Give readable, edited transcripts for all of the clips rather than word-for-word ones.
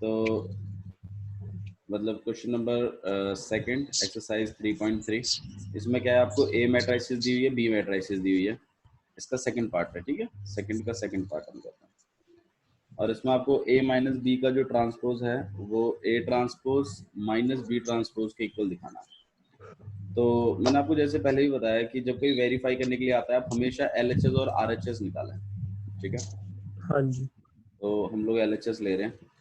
तो मतलब question number second exercise 3.3, इसमें क्या है, आपको ए मैट्रिसेस दी हुई है, बी मैट्रिसेस दी हुई है, इसका सेकंड पार्ट है, ठीक है, सेकंड का सेकंड पार्ट हम करते हैं। और इसमें आपको ए माइनस बी का जो ट्रांसपोज है वो A transpose minus B transpose के इक्वल दिखाना है। तो मैंने आपको जैसे पहले भी बताया कि जब कोई वेरीफाई करने के लिए आता है आप हमेशा LHS और RHS निकालें, ठीक है। हाँ जी। तो हम लोग LHS ले रहे हैं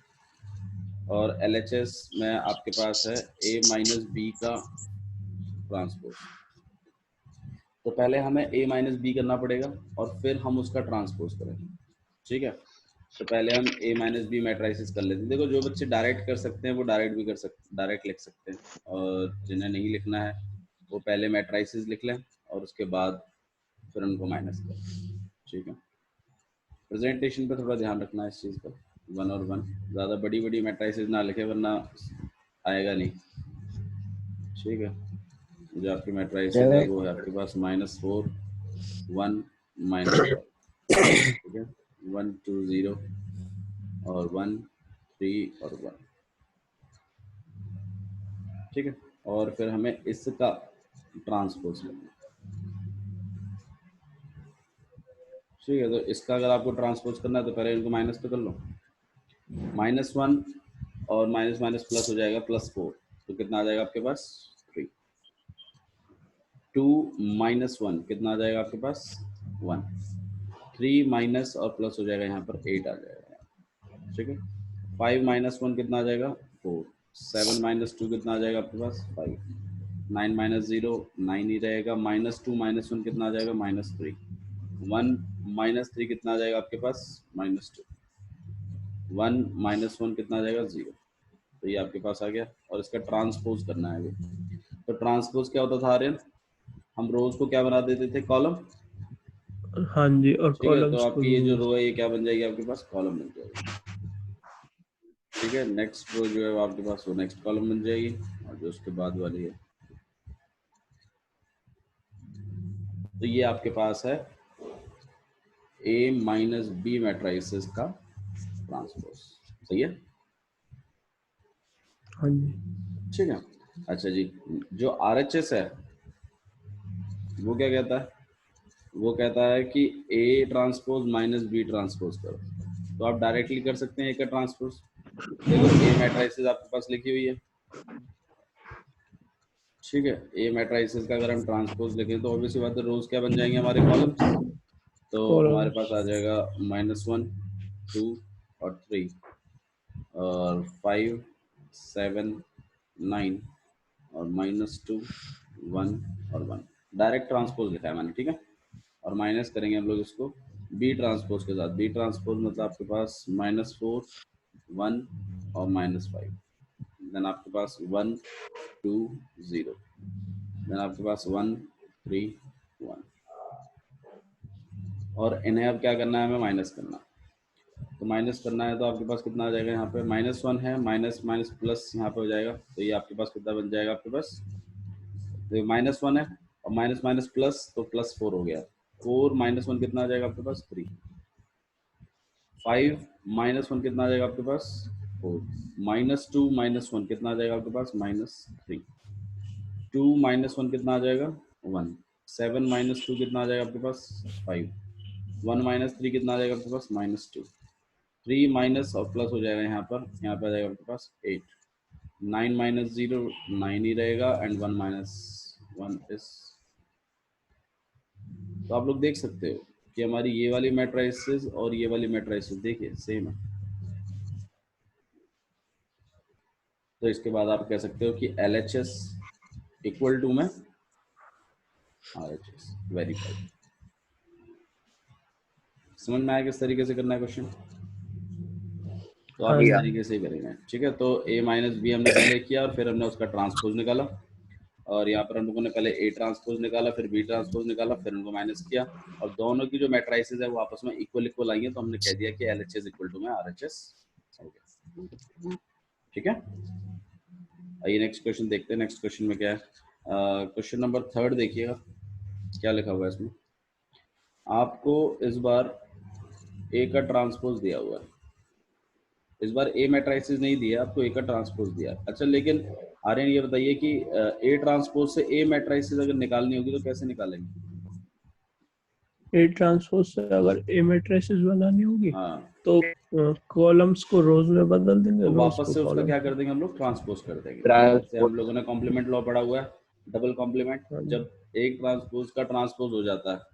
और LHS में आपके पास है a माइनस बी का ट्रांसपोज। तो पहले हमें a माइनस बी करना पड़ेगा और फिर हम उसका ट्रांसपोज करेंगे, ठीक है। तो पहले हम a माइनस बी मैट्रिसेस कर लेते हैं। देखो जो बच्चे डायरेक्ट कर सकते हैं वो डायरेक्ट भी कर सकते, डायरेक्ट लिख सकते हैं, और जिन्हें नहीं लिखना है वो पहले मैट्रिसेस लिख लें और उसके बाद फिर उनको माइनस करें, ठीक है। प्रेजेंटेशन पे थोड़ा ध्यान रखना है इस चीज़ का, 1 और 1, ज़्यादा बड़ी बड़ी मैट्रिसेस ना लिखे वरना आएगा नहीं, ठीक है। जो आपकी मैट्रिसेस है वो है आपके पास -4 1 -5, ठीक है, 1 2 0 और 1 3 और 1, ठीक है। और फिर हमें इसका ट्रांसपोज करना है, ठीक है। तो इसका अगर आपको ट्रांसपोज करना है तो पहले इनको माइनस तो कर लो, -1 और माइनस माइनस प्लस हो जाएगा +4, तो कितना आ जाएगा आपके पास 3। 2 -1 कितना आ जाएगा आपके पास 1। 3 माइनस और प्लस हो जाएगा यहाँ पर 8 आ जाएगा, ठीक है। 5 -1 कितना आ जाएगा 4। 7 -2 कितना आ जाएगा आपके पास 5। 9 -0 9 ही रहेगा। -2 -1 कितना आ जाएगा -3। 1 -3 कितना आ जाएगा आपके पास -2। 1 -1 कितना आ जाएगा 0। तो ये आपके पास आ गया और इसका ट्रांसपोज करना है अभी। तो ट्रांसपोज क्या होता था आर्यन, हम रोज को क्या बना देते थे कॉलम, हाँ जी, और ठीक है। तो कॉलम्स को आपकी ये जो भी। रो है ये क्या बन जाएगी आपके पास कॉलम बन जाएगी, ठीक है। नेक्स्ट रो जो है वो आपके पास वो नेक्स्ट कॉलम बन जाएगी और जो उसके बाद वाली है, तो ये आपके पास है a माइनस बी मैट्रिसेस का ट्रांसपोज, सही है, हाँ जी। ठीक है। अच्छा जी, जो RHS है वो क्या कहता है, वो कहता है कि a transpose minus B transpose करो। तो आप डायरेक्टली कर सकते हैं a का ट्रांसपोज। देखो a मैट्रिसेस आपके पास लिखी हुई है, ठीक है। ए मैट्रिसेस का अगर हम ट्रांसपोज लिखें तो ऑब्वियसली बात है रोज क्या बन जाएंगे हमारे कॉलम्स, तो हमारे पास आ जाएगा -1 2 और 3 और 5 7 9 और -2 1 और 1, डायरेक्ट ट्रांसपोज लिखा है मैंने, ठीक है। और माइनस करेंगे हम लोग इसको बी ट्रांसपोज के साथ। बी ट्रांसपोज मतलब आपके पास -4 1 और -5, देन आपके पास 1 2 0, देन आपके पास 1 3 1, और इन्हें अब क्या करना है, हमें माइनस करना है। तो माइनस करना है तो आपके पास कितना आ जाएगा, यहाँ पे -1 है, माइनस माइनस प्लस यहाँ पे हो जाएगा, तो ये आपके पास कितना बन जाएगा आपके पास, तो -1 है और माइनस माइनस प्लस तो +4 हो गया। 4 -1 कितना आ जाएगा आपके पास 3। 5 -1 कितना आ जाएगा आपके पास 4। -2 -1 कितना आ जाएगा आपके पास -3। 2 -1 कितना आ जाएगा 1। 7 -2 कितना आ जाएगा आपके पास 5। 1 -3 कितना आ जाएगा आपके पास -2। 3 माइनस और प्लस हो जाएगा यहाँ पे आ जाएगा आपके पास 8। 9 -0 9 ही रहेगा एंड 1 -1 इज, तो आप लोग देख सकते हो कि हमारी ये वाली मैट्रिसेस और ये वाली मैट्रिसेस देखिए सेम है। तो इसके बाद आप कह सकते हो कि LHS इक्वल टू में RHS वेरीफाइड। समझ में आया किस तरीके से करना है क्वेश्चन, तो आप हाँ इस जी। तरीके से करेंगे, ठीक है। तो a माइनस बी हमने पहले किया और फिर हमने उसका ट्रांसपोज निकाला, और यहाँ पर हम लोगों ने पहले a ट्रांसपोज निकाला, फिर b ट्रांसपोज निकाला, फिर उनको माइनस किया, और दोनों की जो मैट्रिसेस है वो आपस में इक्वल इक्वल आई है, तो हमने कह दिया कि LHS इक्वल टू में RHS हो गया, ठीक है। आइए नेक्स्ट क्वेश्चन देखते हैं। नेक्स्ट क्वेश्चन में क्या है, क्वेश्चन नंबर 3 देखिएगा क्या लिखा हुआ है इसमें। आपको इस बार a का ट्रांसपोज दिया हुआ है, इस बार ए मैट्रिसेस नहीं दिया आपको, ए का ट्रांसपोज दिया। अच्छा लेकिन आर्यन ये बताइए कि ए ट्रांसपोज से ए मैट्रिसेस अगर निकालनी होगी तो कैसे निकालेंगे? ए ट्रांसपोज से अगर ए मैट्रिसेस बनानी होगी हाँ, तो कॉलम्स को रोज में बदल देंगे, तो रोज वापस को से उसका कॉलम। क्या कर देंगे हम लोग, ट्रांसपोज कर देंगे। जैसे हम लोगों ने कॉम्प्लीमेंट लॉ पढ़ा हुआ है, डबल कॉम्प्लीमेंट, हाँ जी, जब एक ट्रांसपोज का ट्रांसपोज हो जाता है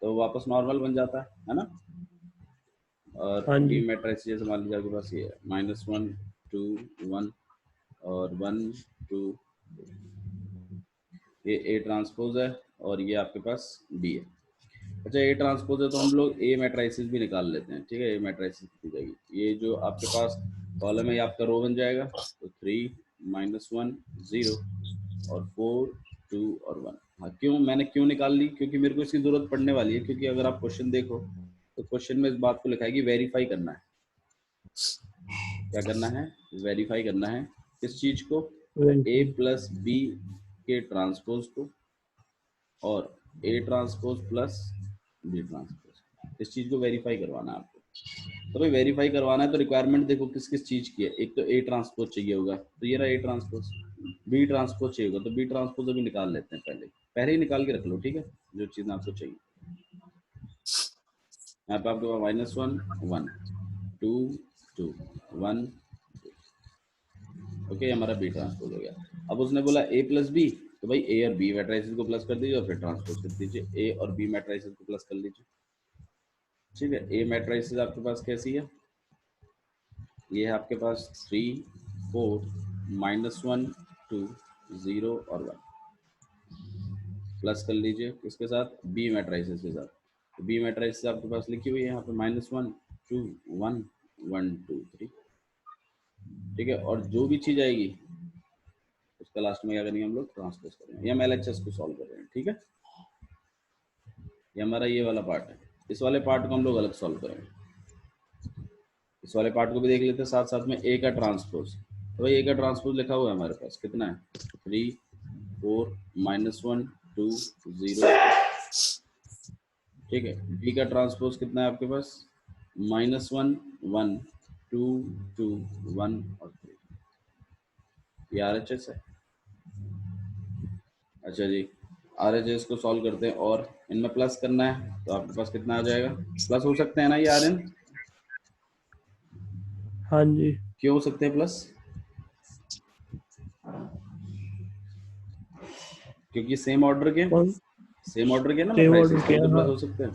तो वापस नॉर्मल बन जाता है ना। और हाँ बी जी, मैट्रिक्स जैसे मान लीजिए आपके पास ये है -1 2 1 और 1 2, ये ए ट्रांसपोज है और ये आपके पास बी है। अच्छा ए ट्रांसपोज है तो हम लोग ए मैट्रिसेस भी निकाल लेते हैं, ठीक है। ए मैट्रिसेस की जाएगी, ये जो आपके पास कॉलम है ये आपका रो बन जाएगा, तो 3 -1 0 और 4 2 और 1। हाँ, क्यों मैंने क्यों निकाल ली, क्योंकि मेरे को इसकी जरूरत पड़ने वाली है। क्योंकि अगर आप क्वेश्चन देखो तो क्वेश्चन में इस बात को लिखा है कि वेरीफाई करना है। क्या करना है, वेरीफाई करना है किस चीज को, ए प्लस बी के ट्रांसपोज को और A transpose plus B transpose, इस चीज को वेरीफाई करवाना है आपको। तो भाई वेरीफाई करवाना है तो रिक्वायरमेंट देखो किस किस चीज की है। एक तो ए ट्रांसपोज चाहिए होगा, तो ये रहा ए ट्रांसपोज। बी ट्रांसपोज चाहिए होगा, तो बी ट्रांसपोज अभी निकाल लेते हैं, पहले ही निकाल के रख लो, ठीक है, जो चीज आपको चाहिए। यहाँ पे आपके पास -1 1 2 2 1 ओके, हमारा बी ट्रांसपोज हो गया। अब उसने बोला ए प्लस बी, तो भाई ए और बी मैट्रिसेस को प्लस कर दीजिए और फिर ट्रांसपोज कर दीजिए, ए और बी मैट्रिसेस को प्लस कर लीजिए, ठीक है। ए मैट्रिसेस आपके पास कैसी है, ये है आपके पास 3 4 -1 2 0 और 1, प्लस कर लीजिए किसके साथ, बी मैट्रिसेस के साथ। तो बी मैट्रिसेस आपके पास लिखी हुई है यहाँ पे -1 2 1 1 2 3, ठीक है। और जो भी चीज आएगी उसका लास्ट में क्या करेंगे हम लोग, ट्रांसपोज करेंगे। ये हम एलएचएस को सॉल्व कर रहे हैं, ठीक है। ये हमारा ये वाला पार्ट है, इस वाले पार्ट को हम लोग अलग सॉल्व करेंगे। इस वाले पार्ट को भी देख लेते हैं साथ साथ में। ए का ट्रांसपोज, तो भाई ए का ट्रांसपोज लिखा हुआ है हमारे पास, कितना है 3 4 -1 2 0, ठीक है। बी का ट्रांसपोज कितना है आपके पास, -1 1 2 2 1 और 3, ये आरएचएस है। अच्छा जी, आरएचएस को सॉल्व करते हैं और इनमें प्लस करना है, तो आपके पास कितना आ जाएगा, प्लस हो सकते हैं ना ये आरएन, हाँ जी, क्यों हो सकते हैं प्लस, क्योंकि सेम ऑर्डर के कौन ना सेम मैट्रिसेस ऑर्डर के, किया? तो हाँ, प्लस हो सकते हैं।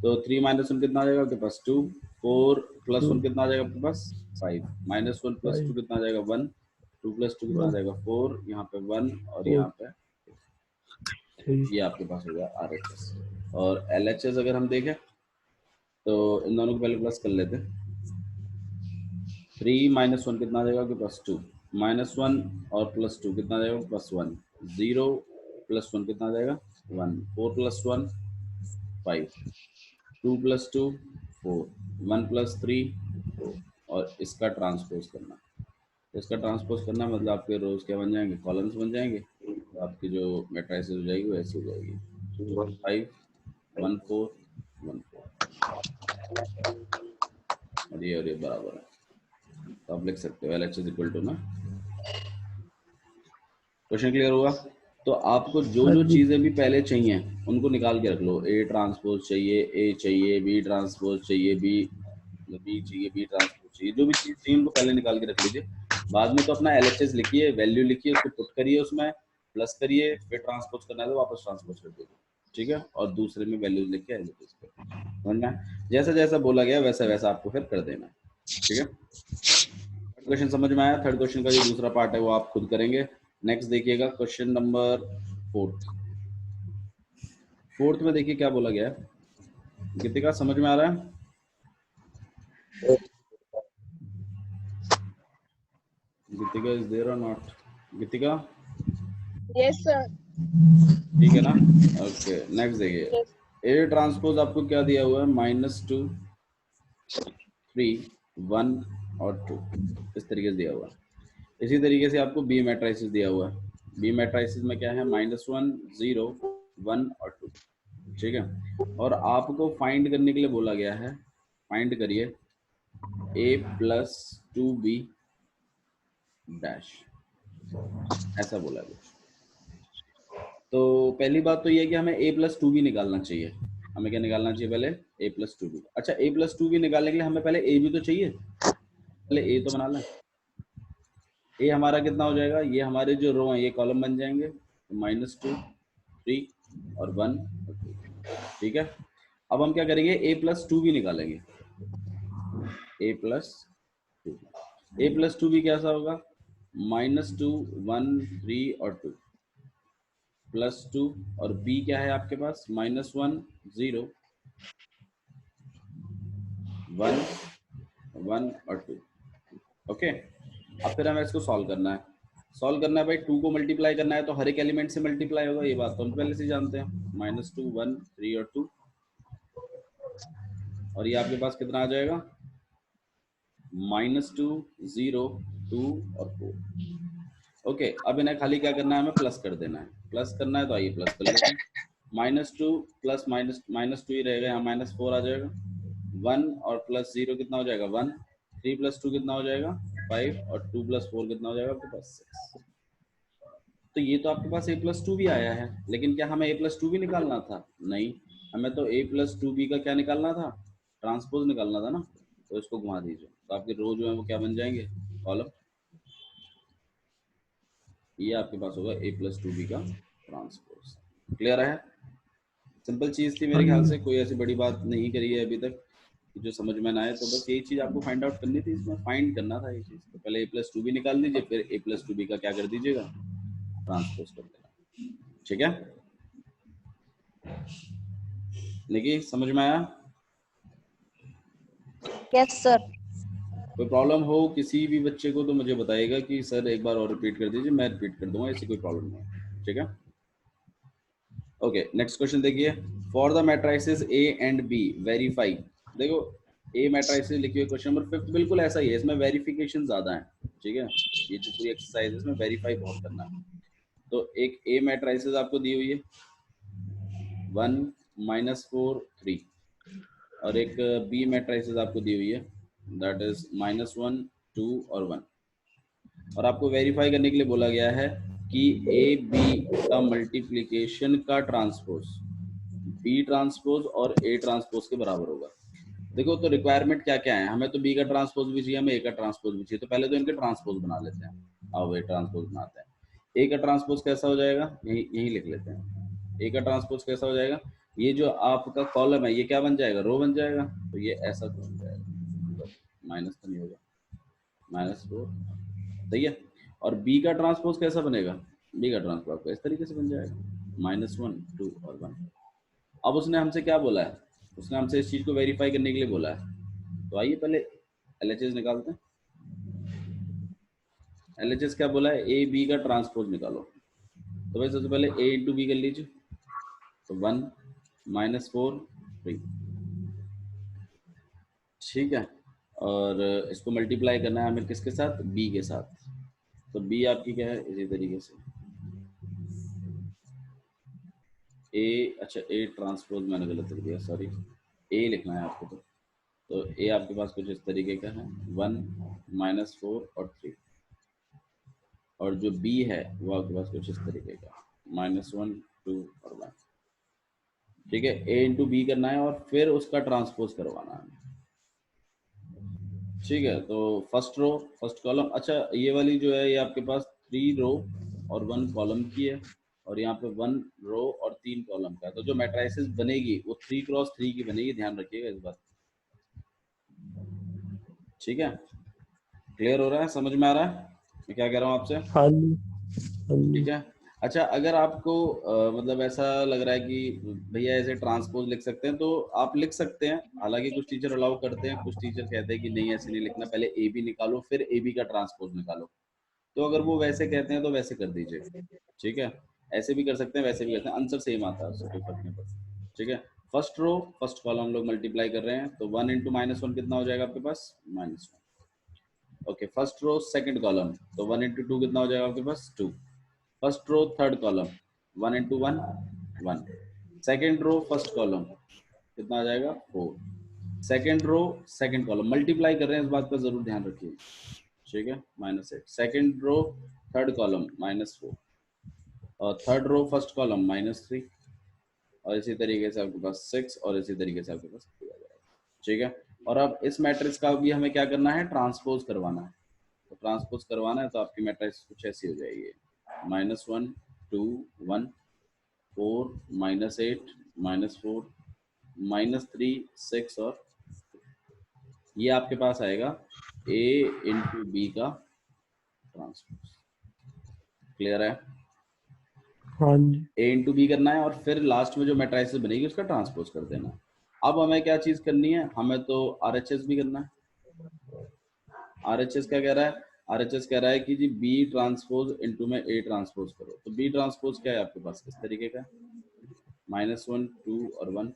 तो 3 -1 कितना आ जाएगा आपके पास 2, 4 + 1 कितना आ जाएगा आपके पास 5, -1 + 2 कितना आ जाएगा 1, 2 + 2 कितना आ 1 जाएगा 4, यहाँ पे 1 और 4 यहाँ पे 3। ये आपके पास हो गया आरएचएस। और एलएचएस अगर हम देखें तो इन दोनों को पहले प्लस कर लेते हैं। 3 -1 कितना आ जाएगा आपके पास 2, -1 और +2 कितना आ जाएगा +1, 0 + 1 कितना आ जाएगा 1, 4 + 1 5, 2 + 2 4, 1 + 3 4, और इसका ट्रांसपोज करना। तो इसका ट्रांसपोज करना मतलब आपके रोज क्या बन जाएंगे, कॉलम्स बन जाएंगे। तो आपकी जो मैट्रिसेस हो जाएगी वो ऐसी हो जाएगी 2 5 1 4 1 4, और ये बराबर है। तो आप लिख सकते हो LHS इक्वल टू ना। क्वेश्चन क्लियर हुआ? तो आपको जो हाँ जो जी, चीजें भी पहले चाहिए उनको निकाल के रख लो। ए ट्रांसपोज चाहिए, ए चाहिए, बी ट्रांसपोज चाहिए, बी चाहिए, बी ट्रांसपोज चाहिए, जो भी चीज चाहिए उनको पहले निकाल के रख लीजिए। बाद में तो अपना LHS लिखिए, वैल्यू लिखिए, उसको पुट करिए, उसमें प्लस करिए, फिर ट्रांसपोज करना है तो वापस ट्रांसपोज कर दीजिए, ठीक है। और दूसरे में वैल्यूज लिख के LHS पे वरना जैसा जैसा बोला गया वैसा वैसा आपको फिर कर देना, ठीक है। क्वेश्चन समझ में आया? थर्ड क्वेश्चन का जो दूसरा पार्ट है वो आप खुद करेंगे। नेक्स्ट देखिएगा क्वेश्चन नंबर फोर्थ में देखिए क्या बोला गया है। गीतिका समझ में आ रहा है? गीतिका इज देयर और नॉट? Geetika yes sir. ठीक है ना? ओके, नेक्स्ट देखिए। ए ट्रांसपोज आपको क्या दिया हुआ है, -2 3 1 और 2, इस तरीके से दिया हुआ है। इसी तरीके से आपको बी मैट्रिसेस दिया हुआ है। बी मैट्रिसेस में क्या है, -1 0 1 और 2, ठीक है। और आपको फाइंड करने के लिए बोला गया है, फाइंड करिए ए प्लस 2b डैश, ऐसा बोला कुछ। तो पहली बात तो ये है कि हमें a प्लस 2b निकालना चाहिए। हमें क्या निकालना चाहिए पहले? a plus 2b। अच्छा, a प्लस 2b निकालने के लिए हमें पहले a भी तो चाहिए, पहले a तो बना लें। a हमारा कितना हो जाएगा? ये हमारे जो रो हैं ये कॉलम बन जाएंगे, -2, 3 और 1 और 2। ठीक है, अब हम क्या करेंगे? a प्लस 2b निकालेंगे। a प्लस 2b कैसा होगा? -2, 1, 3 और 2 प्लस 2 और b क्या है आपके पास? -1, 0, 1, 1 और 2। ओके, अब फिर हमें इसको सॉल्व करना है। सॉल्व करना है भाई, 2 को मल्टीप्लाई करना है तो हर एक एलिमेंट से मल्टीप्लाई होगा, ये बात तो हम पहले से जानते हैं। -2, 1, 3 और 2, और ये आपके पास कितना आ जाएगा? -2, 0, 2 और 4। ओके, अब इन्हें खाली क्या करना है? हमें प्लस कर देना है। प्लस करना है तो आइए प्लस कर लेते हैं। -2 प्लस -2 ही रहेगा, यहाँ -4 आ जाएगा। 1 और प्लस 0 कितना हो जाएगा? 1। 3 प्लस 2 कितना हो जाएगा? 5 और 2 प्लस 4 कितना हो जाएगा आपके पास? 6। तो ये तो आपके पास a प्लस 2 भी आया है, लेकिन क्या हमें a प्लस 2 भी निकालना था? नहीं, हमें तो a प्लस 2b का क्या निकालना था? ट्रांसपोज निकालना था ना। तो इसको घुमा दीजिए, तो आपके रो जो है वो क्या बन जाएंगे? कॉलम। ये आपके पास होगा a प्लस 2b का ट्रांसपोज। क्लियर है? सिंपल चीज थी मेरे ख्याल से, कोई ऐसी बड़ी बात नहीं करी है अभी तक जो समझ में ना आए। तो बस यही चीज आपको फाइंड आउट करनी थी, इसमें फाइंड करना था ये चीज। तो पहले a प्लस 2b निकाल दीजिए, फिर a प्लस 2b का क्या कर दीजिएगा? ट्रांसपोज कर देना। ठीक है, देखिए समझ में आया? Yes, sir. कोई प्रॉब्लम हो किसी भी बच्चे को तो मुझे बताइएगा कि सर एक बार और रिपीट कर दीजिए, मैं रिपीट कर दूंगा, ऐसी कोई प्रॉब्लम नहीं है। ठीक है, ओके, नेक्स्ट क्वेश्चन देखिए। For the matrices A and B verify. देखो ए मैट्रिसेस लिखी हुई, क्वेश्चन नंबर 5 बिल्कुल ऐसा ही है, इसमें वेरिफिकेशन ज्यादा है। ठीक है, ये जो पूरी एक्सरसाइज है इसमें वेरीफाई बहुत करना है। तो एक ए मैट्रिसेस आपको दी हुई है 1, -4, 3, और एक बी मैट्रिसेस आपको दी हुई है दैट इज -1, 2 और 1, और आपको वेरीफाई करने के लिए बोला गया है कि ए बी का मल्टीप्लिकेशन का ट्रांसपोज बी ट्रांसपोज और ए ट्रांसपोज के बराबर होगा। देखो तो रिक्वायरमेंट क्या क्या है, हमें तो बी का ट्रांसपोज भी चाहिए, हमें ए का ट्रांसपोज भी चाहिए। तो पहले तो इनके ट्रांसपोज बना लेते हैं। आओ ए ट्रांसपोज बनाते हैं। ए का ट्रांसपोज कैसा हो जाएगा? यही लिख लेते हैं। ए का ट्रांसपोज कैसा हो जाएगा? ये जो आपका कॉलम है ये क्या बन जाएगा? रो बन जाएगा। तो ये ऐसा कुछ हो जाएगा, माइनस तो नहीं होगा, -4, सही है। और बी का ट्रांसपोज कैसा बनेगा? बी का ट्रांसपोज आपका इस तरीके से बन जाएगा, -1, 2 और 1। अब उसने हमसे क्या बोला है? उसने हमसे इस चीज को वेरीफाई करने के लिए बोला है। तो आइए पहले LHS निकालते हैं। LHS क्या बोला है? ए बी का ट्रांसपोज निकालो। तो भाई सबसे पहले a इंटू बी कर लीजिए, तो 1, -4, 3। ठीक है, और इसको मल्टीप्लाई करना है हमें किसके साथ? b के साथ। तो b आपकी क्या है? इसी तरीके से a, अच्छा a ट्रांसपोज मैंने गलत लिख दिया, सॉरी, a लिखना है आपको। तो a आपके पास कुछ इस तरीके का है 1, -4 और 3, और जो b है वो आपके पास कुछ इस तरीके का -1, 2 और 1। ठीक है, a इंटू बी करना है और फिर उसका ट्रांसपोज करवाना है। ठीक है, तो फर्स्ट रो फर्स्ट कॉलम, अच्छा ये वाली जो है ये आपके पास 3 रो और 1 कॉलम की है, और यहाँ पे 1 रो और 3 कॉलम का है। तो जो मैट्रिसेस बनेगी वो 3 क्रॉस 3 की बनेगी, ध्यान रखिएगा इस बात। ठीक है, क्लियर हो रहा है? समझ में आ रहा है मैं क्या कह रहा हूँ आपसे? हाँ जी। ठीक है, अच्छा अगर आपको मतलब ऐसा लग रहा है कि भैया ऐसे ट्रांसपोज लिख सकते हैं तो आप लिख सकते हैं। हालांकि कुछ टीचर अलाउ करते हैं, कुछ टीचर कहते हैं कि नहीं ऐसे नहीं लिखना, पहले ए बी निकालो फिर ए बी का ट्रांसपोज निकालो। तो अगर वो वैसे कहते हैं तो वैसे कर दीजिए। ठीक है, ऐसे भी कर सकते हैं, वैसे भी करते हैं, आंसर सेम आता है, उससे कोई फर्क नहीं पड़ता। ठीक है, फर्स्ट रो फर्स्ट कॉलम हम लोग मल्टीप्लाई कर रहे हैं, तो 1 इंटू -1 कितना हो जाएगा आपके पास? -1। Okay, first row second column, तो 1 इंटू 2 कितना हो जाएगा आपके पास? 2। First row third column 1 into 1, 1। Second row first column कितना आ जाएगा? 4। Second row second column multiply कर रहे हैं, इस बात का जरूर ध्यान रखिए, ठीक है। -8 सेकेंड रो थर्ड कॉलम -4 और थर्ड रो फर्स्ट कॉलम -3 और इसी तरीके से आपके पास 6 और इसी तरीके से आपके पास 3 आ जाएगा, ठीक है। और अब इस मैट्रिक्स का भी हमें क्या करना है, ट्रांसपोज करवाना है। तो ट्रांसपोज करवाना है तो आपकी मैट्रिक्स कुछ ऐसी हो जाएगी, -1 2 1 4 -8 -4 -3 6 और ये आपके पास आएगा A इंटू बी का ट्रांसपोज। क्लियर है? हाँ जी। A इंटू बी करना है और फिर लास्ट में जो मैट्रिक्स बनेगी उसका ट्रांसपोज कर देना। अब हमें क्या चीज करनी है, हमें तो RHS भी करना है। RHS क्या कह रहा है, RHS कह रहा है कि जी B ट्रांसपोज इंटू में A ट्रांसपोज करो। तो B ट्रांसपोज क्या है आपके पास, इस तरीके का -1 2 और 1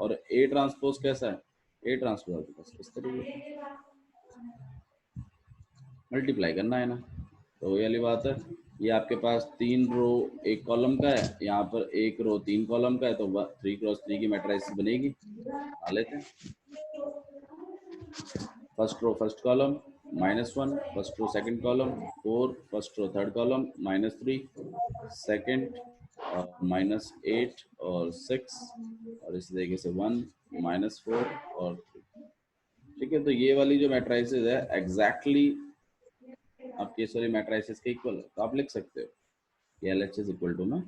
और A ट्रांसपोज कैसा है, A ट्रांसपोज आपके पास इस तरीके का, मल्टीप्लाई करना है ना। तो वही वाली बात है, ये आपके पास 3 रो 1 कॉलम का है, यहाँ पर 1 रो 3 कॉलम का है, तो 3 क्रॉस 3 की मैट्रिक्स बनेगी। आ लेते हैं, first row first column -1, first row second column 4, first row third column -3 second और -8 और 6 और इस तरीके से 1 -4 और 3, ठीक है। तो ये वाली जो मैट्रिसेस है एग्जैक्टली आपकी इस वाली मैट्रिसेस के इक्वल है, तो आप लिख सकते हो कि LHS इक्वल टू में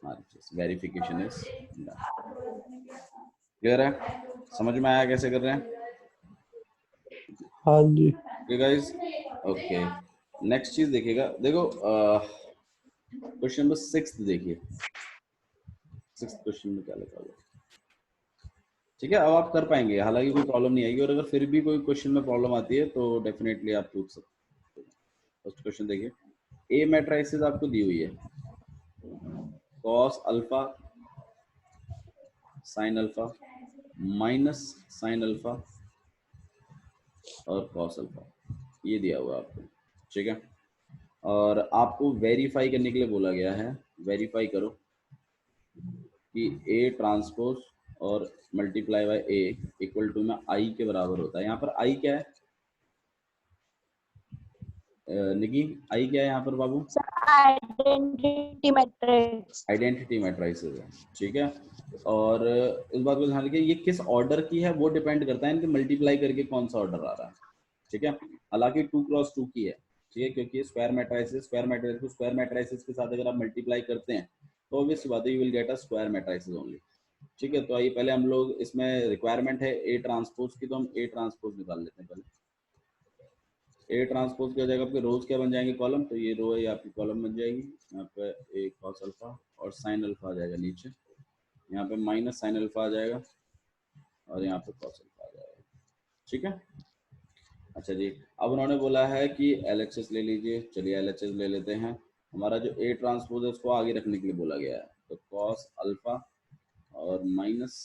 RHS। Verification is done. Clear है? समझ में आया कैसे कर रहे हैं? हाँ जी। ओके गाइस, ओके नेक्स्ट चीज देखिएगा, देखो क्वेश्चन नंबर 6 देखिए, 6 क्वेश्चन में क्या लिखा हुआ, ठीक है। अब आप कर पाएंगे, हालांकि कोई प्रॉब्लम नहीं आएगी, और अगर फिर भी कोई क्वेश्चन में प्रॉब्लम आती है तो डेफिनेटली आप पूछ सकते हो। फर्स्ट क्वेश्चन देखिए, ए मैट्रिसेस आपको दी हुई है, cos alpha sine alpha minus sine alpha और कॉस अल्फा, ये दिया हुआ है आपको, ठीक है। और आपको वेरीफाई करने के लिए बोला गया है, वेरीफाई करो कि A ट्रांसपोज और multiply by A equal to में I के बराबर होता है। यहाँ पर I क्या है निकी, I क्या है यहाँ पर बाबू? Identity matrix. आइडेंटिटी मैट्रिसेस है, ठीक है। और इस बात को ध्यान रखिए, ये किस ऑर्डर की है वो डिपेंड करता है इनके मल्टीप्लाई करके कौन सा ऑर्डर आ रहा है, ठीक है। हालांकि 2 क्रॉस 2 की है, ठीक है, क्योंकि स्क्वायर मैट्रिसेस को स्क्वायर मैट्रिसेस के साथ अगर आप मल्टीप्लाई करते हैं तो ऑब्वियस बात है you will get a square matrices only, ठीक है। तो आइए पहले हम लोग, इसमें रिक्वायरमेंट है A ट्रांसपोज की, तो हम A ट्रांसपोज निकाल लेते हैं पहले। A ट्रांसपोज की हो जाएगा आपके रोज क्या बन जाएंगे, कॉलम, तो ये रो है, ये आपकी कॉलम बन जाएगी। यहाँ पे A कॉस अल्फा और साइन अल्फा आ जाएगा नीचे, यहाँ पे माइनस साइन अल्फा आ जाएगा और यहाँ पे कॉस अल्फा आ जाएगा, ठीक है। अच्छा जी, अब उन्होंने बोला है कि LHS ले लीजिए, चलिए LHS ले लेते हैं। हमारा जो A ट्रांसपोज है उसको आगे रखने के लिए बोला गया है, तो कॉस अल्फा और माइनस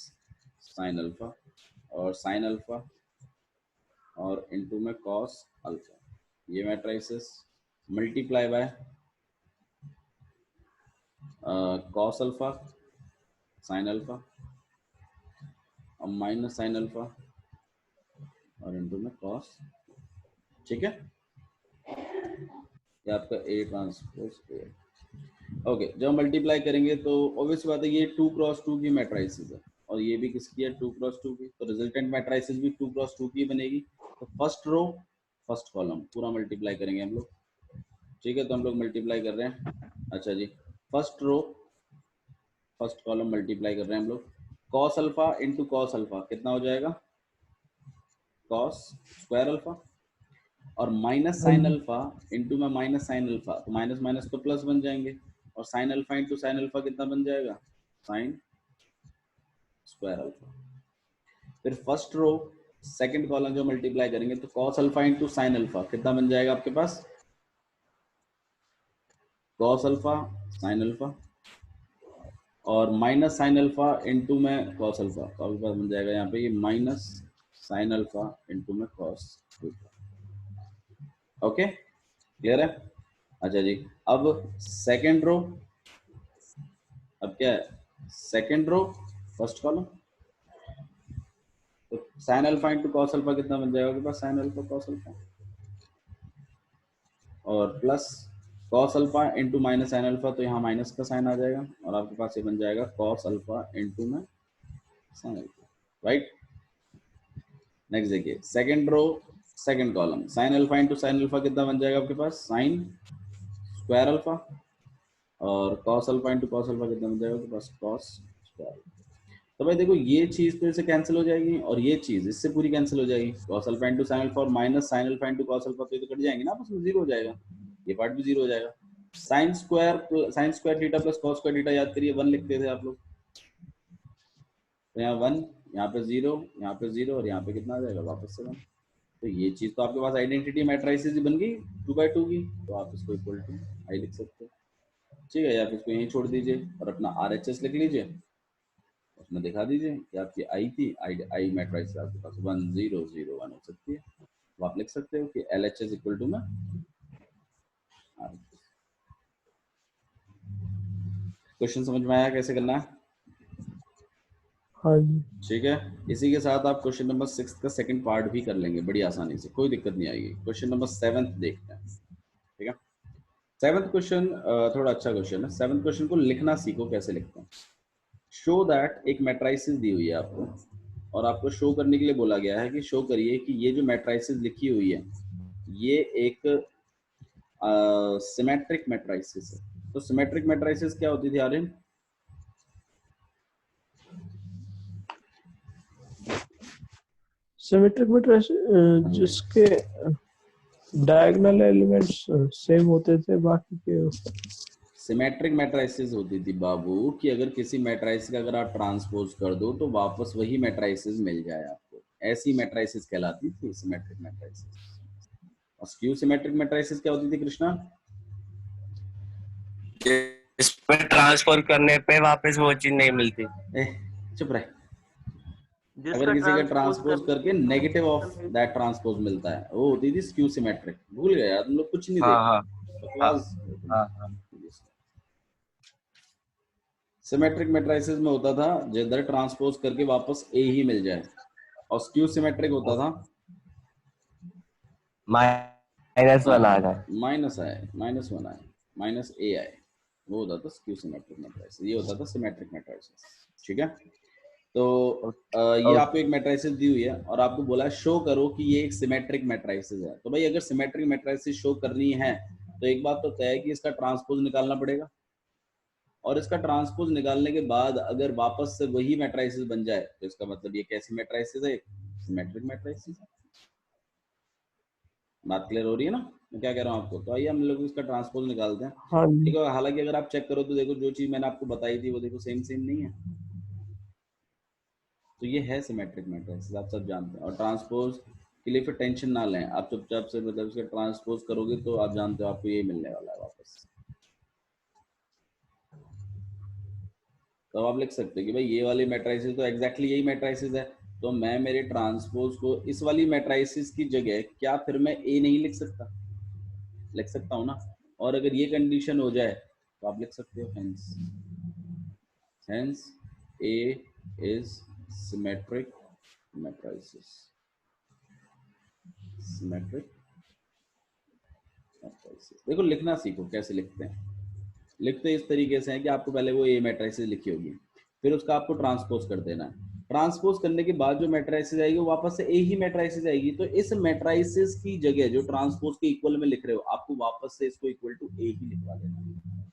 साइन अल्फा और साइन अल्फा और इनटू में कॉस अल्फा, ये matrices multiply by cos alpha sign alpha और माइनस साइन अल्फा और इनटू में कॉस, ठीक है। ये आपका A ट्रांसपोज A, ओके। जब मल्टीप्लाई करेंगे तो ऑब्वियस बात है ये 2 क्रॉस 2 की मैट्रिसेस है और ये भी किसकी है, 2 क्रॉस 2 की, तो रिजल्टेंट मैट्रिसेस भी 2 क्रॉस 2 की बनेगी। तो फर्स्ट रो फर्स्ट कॉलम पूरा मल्टीप्लाई करेंगे हम लोग, ठीक है। तो हम लोग मल्टीप्लाई कर रहे हैं, अच्छा जी, first row first column multiply कर रहे हैं हम लोग, cos alpha into cos alpha कितना हो जाएगा, कॉस स्क्वायर अल्फा और माइनस साइन अल्फा इंटू में माइनस साइन अल्फा, तो माइनस माइनस तो प्लस बन जाएंगे और sine alpha into sine alpha कितना बन जाएगा, साइन स्क्वायर अल्फा। फिर फर्स्ट रो सेकंड कॉलम जो मल्टीप्लाई करेंगे तो cos alpha into sine alpha कितना बन जाएगा आपके पास, कॉस अल्फा साइन अल्फा और माइनस साइन अल्फा इंटू में कॉस अल्फा, तो आपके पास बन जाएगा यहाँ पे ये माइनस साइन अल्फा इंटू में कॉस अल्फा। ओके क्लियर है? अच्छा जी, अब सेकंड रो, अब क्या है, सेकंड रो फर्स्ट कॉलम, तो sign alpha into cos alpha कितना बन जाएगा आपके पास, साइन अल्फा कॉस अल्फा, और plus cos alpha into minus sine alpha, तो यहाँ माइनस का साइन आ जाएगा और आपके पास ये बन जाएगा कॉस अल्फा इंटू में साइन अल्फा, राइट। नेक्स्ट देखिए second row second column, sine alpha into sine alpha कितना बन जाएगा आपके पास, साइन स्क्वायर अल्फा, और cos alpha into cos alpha कितना बन जाएगा आपके पास, कॉस स्क्वायर। तो भाई देखो ये चीज तो इससे कैंसिल हो जाएगी और ये चीज इससे पूरी कैंसिल हो जाएगी, cos alpha into sine alpha और minus sine alpha into cos alpha, तो ये तो कट जाएंगे ना आपस में, जीरो हो जाएगा, ये पार्ट भी जीरो हो जाएगा। Sine square theta plus cos square theta याद करिए, 1 लिखते थे आप लोग, तो यहाँ 1, यहाँ पे 0, यहाँ पे 0 और यहाँ पे कितना आ जाएगा वापस से 1। तो ये चीज तो आपके पास आइडेंटिटी मैट्रिसेस ही बन गई 2x2 की, तो आप इसको इक्वल टू आई लिख सकते हो, ठीक है, या फिर इसको यहीं छोड़ दीजिए और अपना RHS लिख लीजिए, उसमें दिखा दीजिए कि आपकी आई थी, आई मैट्रिक्स आपके पास 1 0 0 1 हो सकती है, तो आप लिख सकते हो कि LHS इक्वल टू में RHS। क्वेश्चन समझ में आया कैसे करना है? हाँ जी। ठीक है, इसी के साथ आप क्वेश्चन नंबर 6 का सेकंड पार्ट भी कर लेंगे बड़ी आसानी से, कोई दिक्कत नहीं आएगी। क्वेश्चन नंबर 7 देखते हैं, ठीक है। 7th क्वेश्चन थोड़ा अच्छा क्वेश्चन है। 7th क्वेश्चन को लिखना सीखो, कैसे लिखते हैं। शो दैट, एक मैट्रिसेस दी हुई है आपको और आपको शो करने के लिए बोला गया है कि शो करिए कि ये जो मैट्रिसेस लिखी हुई है ये एक सिमेट्रिक मैट्रिसेस है। तो सिमेट्रिक मैट्रिसेस क्या होती थी आर्यन? सिमेट्रिक मैट्रिक्स जिसके डायगोनल एलिमेंट्स सेम होते थे बाकी के। सिमेट्रिक मैट्रिसेस होती थी बाबू कि अगर किसी मैट्रिक्स का अगर आप ट्रांसपोज कर दो तो वापस वही मैट्रिसेस मिल जाए आपको, ऐसी मैट्रिसेस कहलाती थी सिमेट्रिक मैट्रिसेस। और स्क्यू सिमेट्रिक मैट्रिसेस क्या होती थी कृष्णा? इस पे ट्रांसफर करने पे वापस वो चीज नहीं मिलती। चुप रहे। अगर किसी का ट्रांसपोज करके नेगेटिव ऑफ दैट ट्रांसपोज मिलता है वो होती थी स्क्यू सिमेट्रिक। भूल गए यार तुम लोग, कुछ नहीं देखा। सिमेट्रिक मैट्रिसेस में होता था जिधर ट्रांसपोज करके वापस ए ही मिल जाए, और स्क्यू सिमेट्रिक होता था -1 आ जाए, माइनस आए, -1 आए, माइनस ए आए, वो होता था स्क्यू सिमेट्रिक मैट्रिसेस। ये होता था सिमेट्रिक मैट्रिसेस, ठीक है। तो ये आपको एक मैट्रिसेस दी हुई है और आपको बोला है शो करो कि ये एक सिमेट्रिक मैट्रिसेस है। तो भाई अगर सिमेट्रिक मैट्रिसेस शो करनी है तो एक बात तो तय है कि इसका ट्रांसपोज निकालना पड़ेगा, और इसका ट्रांसपोज निकालने के बाद अगर वापस से वही मैट्रिसेस बन जाए तो इसका मतलब ये कैसी मैट्रिसेस है? सिमेट्रिक मैट्रिसेस है। बात क्लियर हो रही है ना मैं क्या कह रहा हूँ आपको? तो आइए हम लोग इसका ट्रांसपोज निकालते हैं। हाँ जी। देखो हालांकि अगर आप चेक करो तो देखो जो चीज मैंने आपको बताई थी वो देखो सेम नहीं है, तो ये है सिमेट्रिक मैट्रिसेस, आप सब जानते हैं। और ट्रांसपोज के लिए फिर टेंशन ना लें, आप चुपचाप से मतलब इसका ट्रांसपोज करोगे तो आप जानते हो आपको ये मिलने वाला है वापस। तो आप लिख सकते हो कि भाई ये वाली मैट्रिसेस तो एग्जैक्टली यही मैट्रिसेस है, तो मैं मेरे ट्रांसपोज को इस वाली मैट्रिसेस की जगह क्या फिर मैं ए नहीं लिख सकता? लिख सकता हूँ ना। और अगर ये कंडीशन हो जाए तो आप लिख सकते हो hence A is symmetric matrices. Symmetric matrices देखो लिखना सीखो कैसे लिखते हैं। लिखते इस तरीके से है कि आपको पहले वो ए मैट्रिसेस लिखी होगी, फिर उसका आपको ट्रांसपोज कर देना है। ट्रांसपोज करने के बाद जो मैट्रिसेस आएगी वो वापस से ए ही मैट्रिसेस आएगी, तो इस मैट्रिसेस की जगह जो ट्रांसपोज के इक्वल में लिख रहे हो आपको वापस से इसको इक्वल टू ए ही लिखवा देना।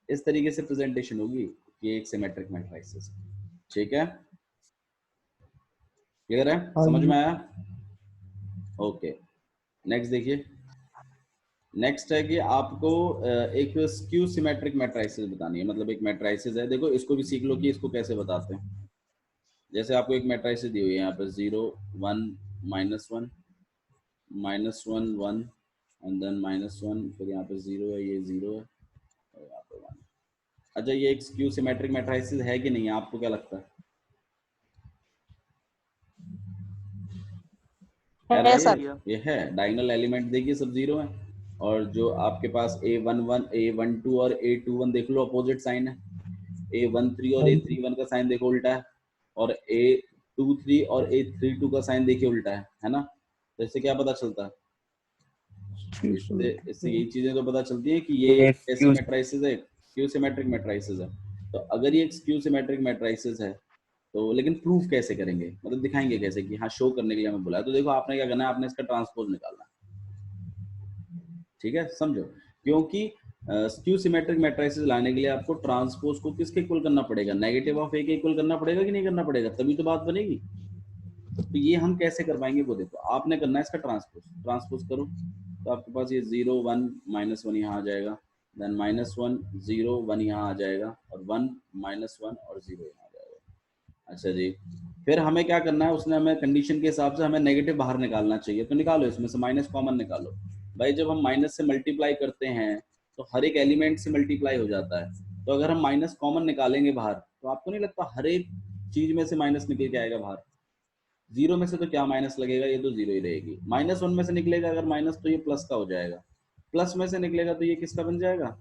इस तरीके से प्रेजेंटेशन होगी कि एक सिमेट्रिक मैट्रिसेस, ठीक है। क्लियर है? समझ में आया? ओके नेक्स्ट देखिए। नेक्स्ट है कि आपको एक स्क्यू सिमेट्रिक मैट्रिसेस बतानी है, मतलब एक मैट्रिसेस है, देखो इसको भी सीख लो कि इसको कैसे बताते हैं। जैसे आपको एक मैट्रिसेस दी हुई है यहाँ पे 0 1 -1 -1 1 एंड देन -1, फिर यहाँ पे 0 है, ये 0 है और यहाँ पे 1। अच्छा ये एक स्क्यू सिमेट्रिक मैट्रिसेस है कि नहीं है, आपको क्या लगता है? है सर। ये है, डायगोनल एलिमेंट देखिए सब 0 है, और जो आपके पास A11 A12 और A21 देख लो अपोजिट साइन है, A13 और A31 का साइन देखो उल्टा है, और 2 3 और A 3 2 का साइन देखिए उल्टा है ना, तो इससे क्या पता चलता है, इससे यही चीजें तो पता चलती है कि ये कैसी मैट्रिसेस है, स्क्यू सिमेट्रिक मैट्रिसेस है। तो अगर ये स्क्यू सिमेट्रिक मैट्रिसेस है तो लेकिन प्रूफ कैसे करेंगे, मतलब दिखाएंगे कैसे कि हाँ शो करने के लिए हमें बोला है। तो देखो आपने क्या करना है, आपने इसका ट्रांसपोज निकालना है, ठीक है, समझो, क्योंकि स्क्यू सिमेट्रिक मैट्रिसेस लाने के लिए आपको ट्रांसपोज को किसके इक्वल करना पड़ेगा, नेगेटिव ऑफ ए के इक्वल करना पड़ेगा कि नहीं करना पड़ेगा, तभी तो बात बनेगी। तो ये हम कैसे करवाएंगे वो देखो, आपने करना है इसका ट्रांसपोज, ट्रांसपोज करो तो आपके पास ये 0 1 -1 यहाँ आ जाएगा, देन -1 0 1 यहाँ आ जाएगा, और 1 -1 और 0 यहाँ आ जाएगा। अच्छा जी, फिर हमें क्या करना है, उसने हमें कंडीशन के हिसाब से हमें नेगेटिव बाहर निकालना चाहिए, तो निकालो इसमें से माइनस कॉमन निकालो। भाई जब हम माइनस से मल्टीप्लाई करते हैं तो हर एक एलिमेंट से मल्टीप्लाई हो जाता है, तो अगर हम माइनस कॉमन निकालेंगे बाहर तो आपको नहीं लगता हर एक चीज में से माइनस निकल के आएगा बाहर, जीरो में से तो क्या माइनस लगेगा, ये तो जीरो ही रहेगी। -1 में से निकलेगा अगर माइनस तो ये प्लस का हो जाएगा, प्लस में से निकलेगा तो ये किसका बन जाएगा,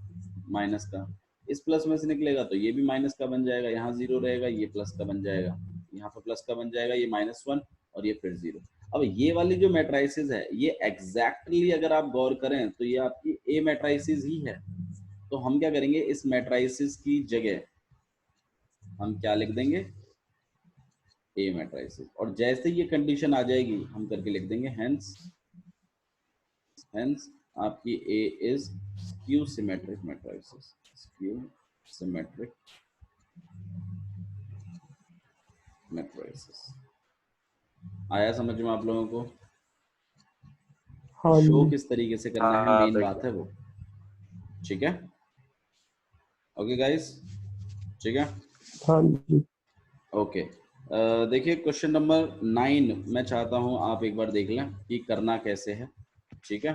माइनस का, इस प्लस में से निकलेगा तो ये भी माइनस का बन जाएगा, यहाँ जीरो रहेगा, ये प्लस का बन जाएगा, यहाँ पर प्लस का बन जाएगा, ये -1 और ये फिर जीरो। अब ये वाली जो मैट्रिसेस है ये एग्जैक्टली अगर आप गौर करें तो ये आपकी ए मैट्रिसेस ही है। तो हम क्या करेंगे, इस मैट्रिसेस की जगह हम क्या लिख देंगे, ए मैट्रिसेस, और जैसे ये कंडीशन आ जाएगी हम करके लिख देंगे हेंस आपकी A is skew symmetric matrices, skew symmetric matrices. आया समझ में आप लोगों को, हाँ शो जी, किस तरीके से करना है, मेन बात है वो, ठीक है, ओके गाइस, ठीक है, हाँ जी, ओके। देखिए क्वेश्चन नंबर 9 मैं चाहता हूं आप एक बार देख लें कि करना कैसे है, ठीक है,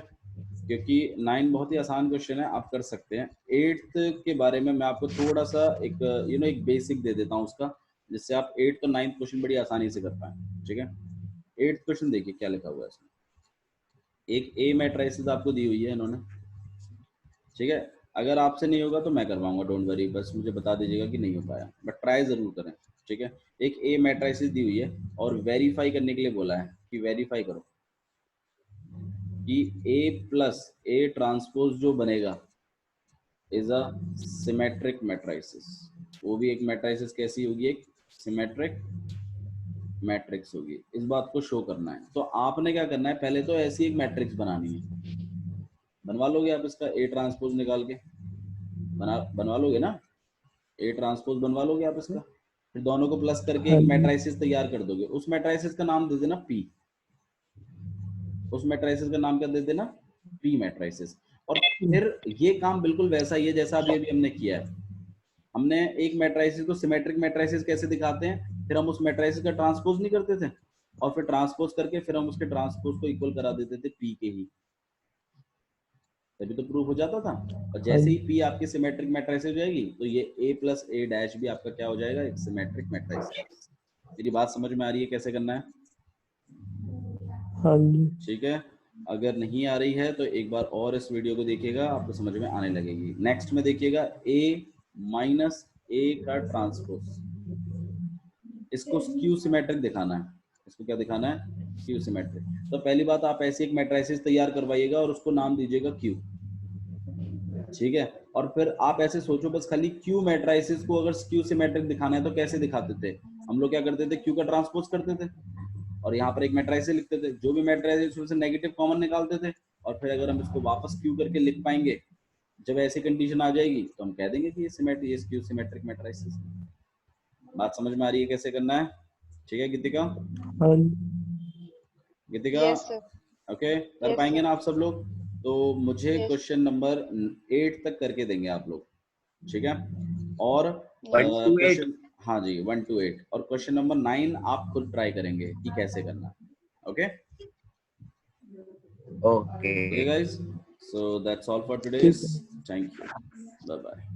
क्योंकि 9 बहुत ही आसान क्वेश्चन है, आप कर सकते हैं। 8th के बारे में मैं आपको थोड़ा सा एक एक बेसिक दे देता हूं उसका, जिससे आप 8th और 9th क्वेश्चन बड़ी आसानी से कर पाए, ठीक है। 8th क्वेश्चन देखिए क्या लिखा हुआ है इसमें, एक ए मैट्रिसेस आपको दी हुई है इन्होंने, ठीक है, अगर आपसे नहीं होगा तो मैं करवाऊंगा, डोंट वरी, बस मुझे बता दीजिएगा कि नहीं हो पाया, बट ट्राई जरूर करें, ठीक है। एक ए मैट्रिसेस दी हुई है और वेरीफाई करने के लिए बोला है कि वेरीफाई करो कि ए प्लस ए ट्रांसपोज जो बनेगा इज अ सिमेट्रिक मैट्रिसेस, वो भी एक मैट्रिसेस कैसी होगी, एक सिमेट्रिक मैट्रिक्स होगी, इस बात को शो करना है। तो आपने क्या करना है, पहले तो ऐसी एक मैट्रिक्स बनानी है, बनवा लोगे आप इसका ए ट्रांसपोज निकाल के, बनवा लोगे ना, ए ट्रांसपोज बनवा लोगे आप इसका, फिर दोनों को प्लस करके हाँ एक जी, मैट्रिसेस तैयार कर दोगे, उस मैट्रिसेस का नाम दे देना पी, उस मैट्रिसेस का नाम क्या दे देना, पी मैट्रिसेस। और फिर ये काम बिल्कुल वैसा ही है जैसा अभी अभी हमने किया है, हमने एक मैट्रिसेस को सिमेट्रिक मैट्रिसेस कैसे दिखाते हैं, फिर हम उस मैट्रिसेस का ट्रांसपोज नहीं करते थे, और फिर ट्रांसपोज करके फिर हम उसके ट्रांसपोज को इक्वल करा देते थे पी के ही, तभी तो प्रूफ हो जाता था। और जैसे ही पी आपकी सिमेट्रिक मैट्रिक्स हो जाएगी तो ये ए प्लस ए डैश भी आपका क्या हो जाएगा, एक सिमेट्रिक मैट्रिक्स। मेरी बात समझ में आ रही है कैसे करना है, हाँ जी, ठीक है। अगर नहीं आ रही है तो एक बार और इस वीडियो को देखिएगा, आपको समझ में आने लगेगी। नेक्स्ट में देखिएगा ए माइनस ए का ट्रांसपोज, इसको स्क्यू सिमेट्रिक दिखाना है, इसको क्या दिखाना है, स्क्यू सिमेट्रिक। तो पहली बात आप ऐसी एक मैट्रिसेस तैयार करवाइएगा और उसको नाम दीजिएगा क्यू, ठीक है। और फिर आप ऐसे सोचो बस खाली क्यू मैट्रिसेस को अगर स्क्यू सिमेट्रिक दिखाना है तो कैसे दिखाते थे, हम लोग क्या करते थे, क्यू का ट्रांसपोज करते थे और यहाँ पर एक मैट्रिसेस लिखते थे, जो भी मैट्रिसेस उसमें से नेगेटिव कॉमन निकालते थे, और फिर अगर हम इसको वापस क्यू करके लिख पाएंगे, जब ऐसी कंडीशन आ जाएगी तो हम कह देंगे कि ये सिमेट्रिक, ये स्क्यू सिमेट्रिक मैट्रिसेस। बात समझ में आ रही है कैसे करना है, ठीक है गीतिका, हाँ गीतिका, Yes, sir. ओके, कर Yes, पाएंगे sir. ना आप सब लोग, तो मुझे Yes. क्वेश्चन नंबर 8 तक करके देंगे आप लोग, ठीक है। और 1 to 8 क्वेश्चन, हाँ जी 1 to 8, और क्वेश्चन नंबर 9 आप खुद ट्राई करेंगे कि कैसे करना है, okay okay guys, so that's all for today, ठीक है। Thank you, bye bye.